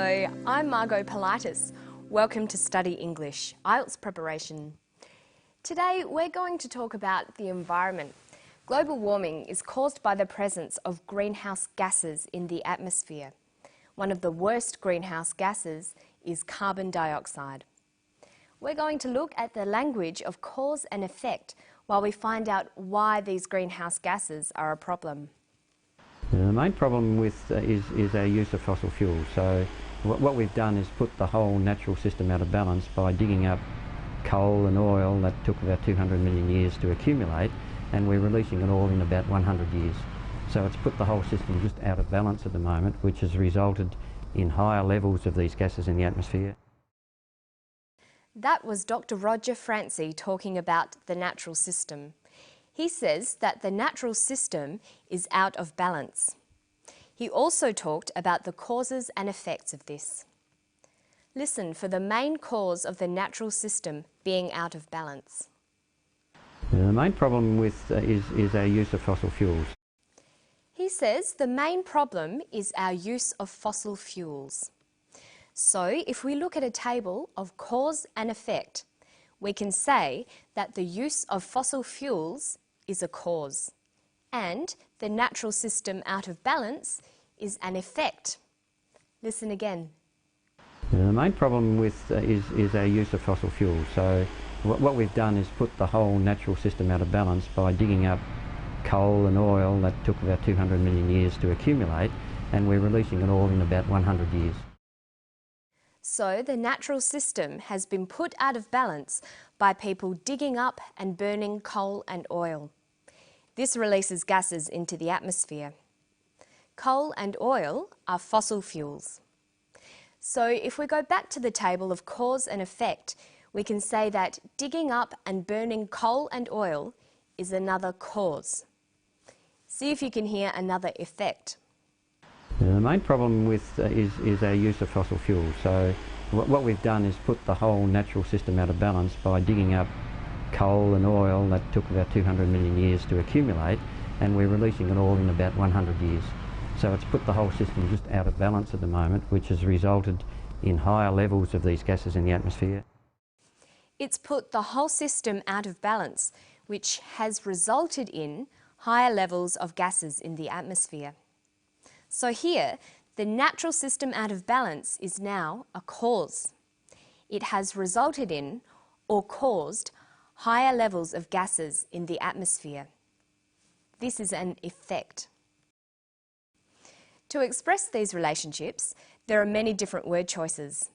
Hello, I'm Margot Politis. Welcome to Study English, IELTS preparation. Today we're going to talk about the environment. Global warming is caused by the presence of greenhouse gases in the atmosphere. One of the worst greenhouse gases is carbon dioxide. We're going to look at the language of cause and effect while we find out why these greenhouse gases are a problem. The main problem is our use of fossil fuels. So what we've done is put the whole natural system out of balance by digging up coal and oil that took about 200 million years to accumulate, and we're releasing it all in about 100 years. So it's put the whole system just out of balance at the moment, which has resulted in higher levels of these gases in the atmosphere. That was Dr. Roger Franci talking about the natural system. He says that the natural system is out of balance. He also talked about the causes and effects of this. Listen for the main cause of the natural system being out of balance. The main problem is our use of fossil fuels. He says the main problem is our use of fossil fuels. So if we look at a table of cause and effect, we can say that the use of fossil fuels is a cause, and the natural system out of balance is an effect. Listen again. The main problem is our use of fossil fuels. So what we've done is put the whole natural system out of balance by digging up coal and oil that took about 200 million years to accumulate, and we're releasing it all in about 100 years. So the natural system has been put out of balance by people digging up and burning coal and oil. This releases gases into the atmosphere. Coal and oil are fossil fuels. So if we go back to the table of cause and effect, we can say that digging up and burning coal and oil is another cause. See if you can hear another effect. The main problem is our use of fossil fuels. So what we've done is put the whole natural system out of balance by digging up coal and oil that took about 200 million years to accumulate, and we're releasing it all in about 100 years. So it's put the whole system just out of balance at the moment, which has resulted in higher levels of these gases in the atmosphere. It's put the whole system out of balance, which has resulted in higher levels of gases in the atmosphere. So here, the natural system out of balance is now a cause. It has resulted in, or caused, higher levels of gases in the atmosphere. This is an effect. To express these relationships, there are many different word choices.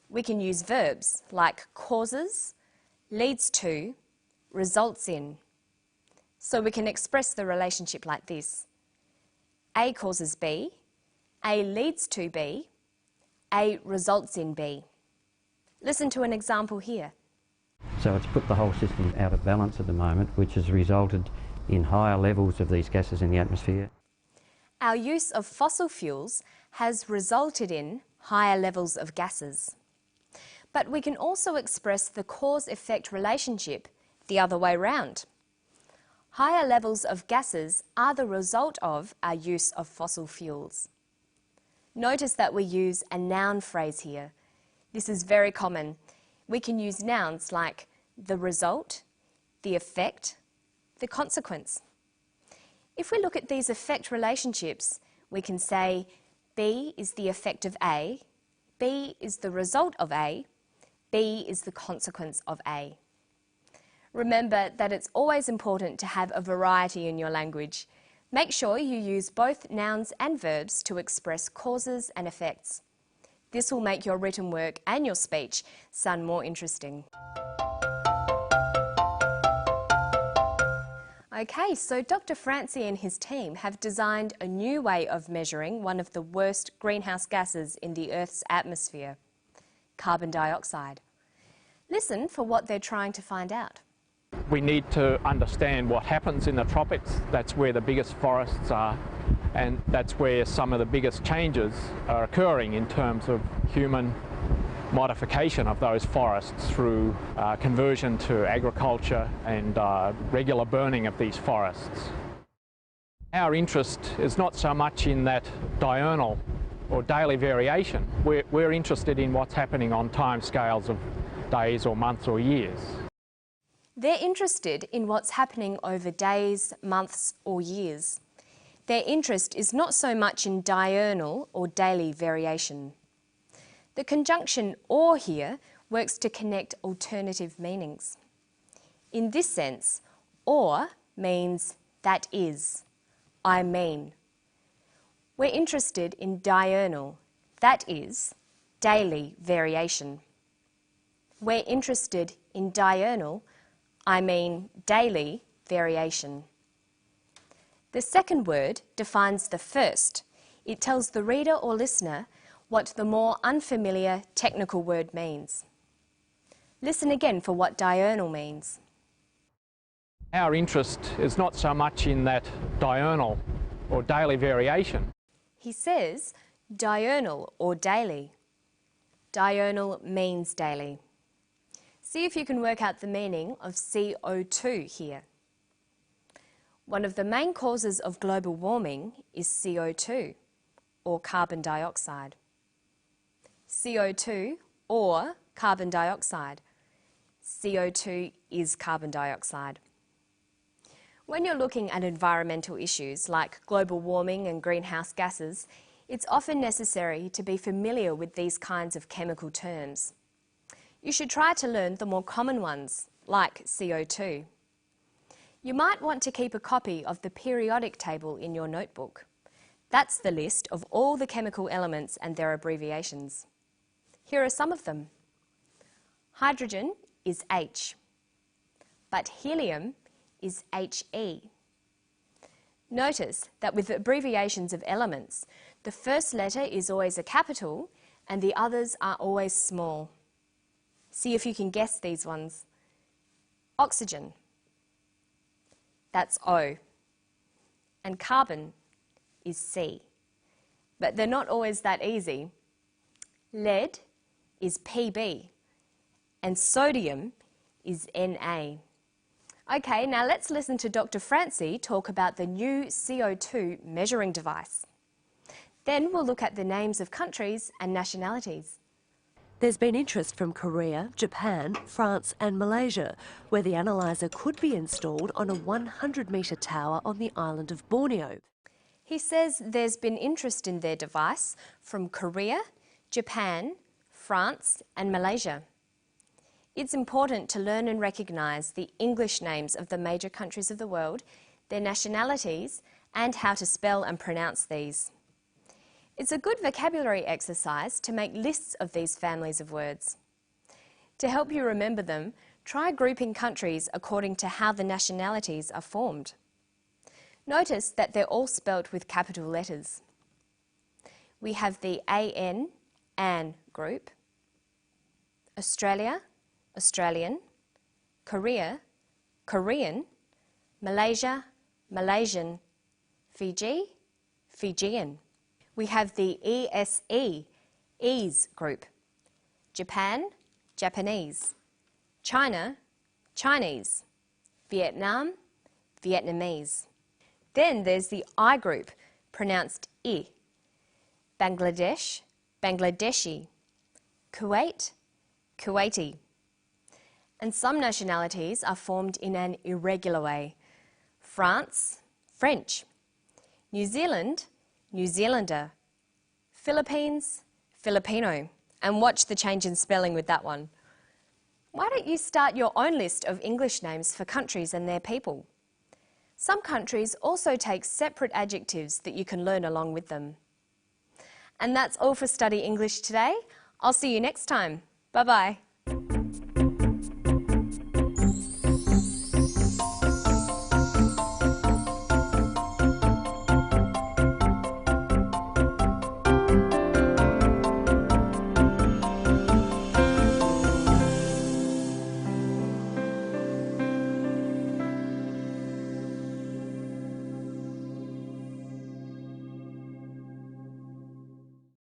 We can use verbs like causes, leads to, results in. So we can express the relationship like this. A causes B, A leads to B, A results in B. Listen to an example here. So it's put the whole system out of balance at the moment, which has resulted in higher levels of these gases in the atmosphere. Our use of fossil fuels has resulted in higher levels of gases. But we can also express the cause-effect relationship the other way round. Higher levels of gases are the result of our use of fossil fuels. Notice that we use a noun phrase here. This is very common. We can use nouns like the result, the effect, the consequence. If we look at these effect relationships, we can say B is the effect of A, B is the result of A, B is the consequence of A. Remember that it's always important to have a variety in your language. Make sure you use both nouns and verbs to express causes and effects. This will make your written work and your speech sound more interesting. Okay, so Dr. Franci and his team have designed a new way of measuring one of the worst greenhouse gases in the Earth's atmosphere, carbon dioxide. Listen for what they're trying to find out. We need to understand what happens in the tropics. That's where the biggest forests are, and that's where some of the biggest changes are occurring in terms of human modification of those forests through conversion to agriculture and regular burning of these forests. Our interest is not so much in that diurnal or daily variation. We're interested in what's happening on time scales of days or months or years. They're interested in what's happening over days, months or years. Their interest is not so much in diurnal or daily variation. The conjunction or here works to connect alternative meanings. In this sense, or means that is, I mean. We're interested in diurnal, that is, daily variation. We're interested in diurnal, I mean daily variation. The second word defines the first. It tells the reader or listener what the more unfamiliar technical word means. Listen again for what diurnal means. Our interest is not so much in that diurnal or daily variation. He says diurnal or daily. Diurnal means daily. See if you can work out the meaning of CO2 here. One of the main causes of global warming is CO2, or carbon dioxide. CO2 or carbon dioxide. CO2 is carbon dioxide. When you're looking at environmental issues like global warming and greenhouse gases, it's often necessary to be familiar with these kinds of chemical terms. You should try to learn the more common ones, like CO2. You might want to keep a copy of the periodic table in your notebook. That's the list of all the chemical elements and their abbreviations. Here are some of them. Hydrogen is H, but helium is HE. Notice that with abbreviations of elements, the first letter is always a capital and the others are always small. See if you can guess these ones. Oxygen, that's O, and carbon is C. But they're not always that easy. Lead is PB, and sodium is Na. Okay, now let's listen to Dr. Francie talk about the new CO2 measuring device. Then we'll look at the names of countries and nationalities. There's been interest from Korea, Japan, France and Malaysia, where the analyser could be installed on a 100-metre tower on the island of Borneo. He says there's been interest in their device from Korea, Japan, France and Malaysia. It's important to learn and recognise the English names of the major countries of the world, their nationalities and how to spell and pronounce these. It's a good vocabulary exercise to make lists of these families of words. To help you remember them, try grouping countries according to how the nationalities are formed. Notice that they're all spelt with capital letters. We have the AN group, Australia, Australian, Korea, Korean, Malaysia, Malaysian, Fiji, Fijian. We have the ESE group, Japan, Japanese, China, Chinese, Vietnam, Vietnamese. Then there's the I group, pronounced I, Bangladesh, Bangladeshi, Kuwait, Kuwaiti. And some nationalities are formed in an irregular way. France, French, New Zealand, New Zealander, Philippines, Filipino, and watch the change in spelling with that one. Why don't you start your own list of English names for countries and their people? Some countries also take separate adjectives that you can learn along with them. And that's all for Study English today. I'll see you next time. Bye-bye.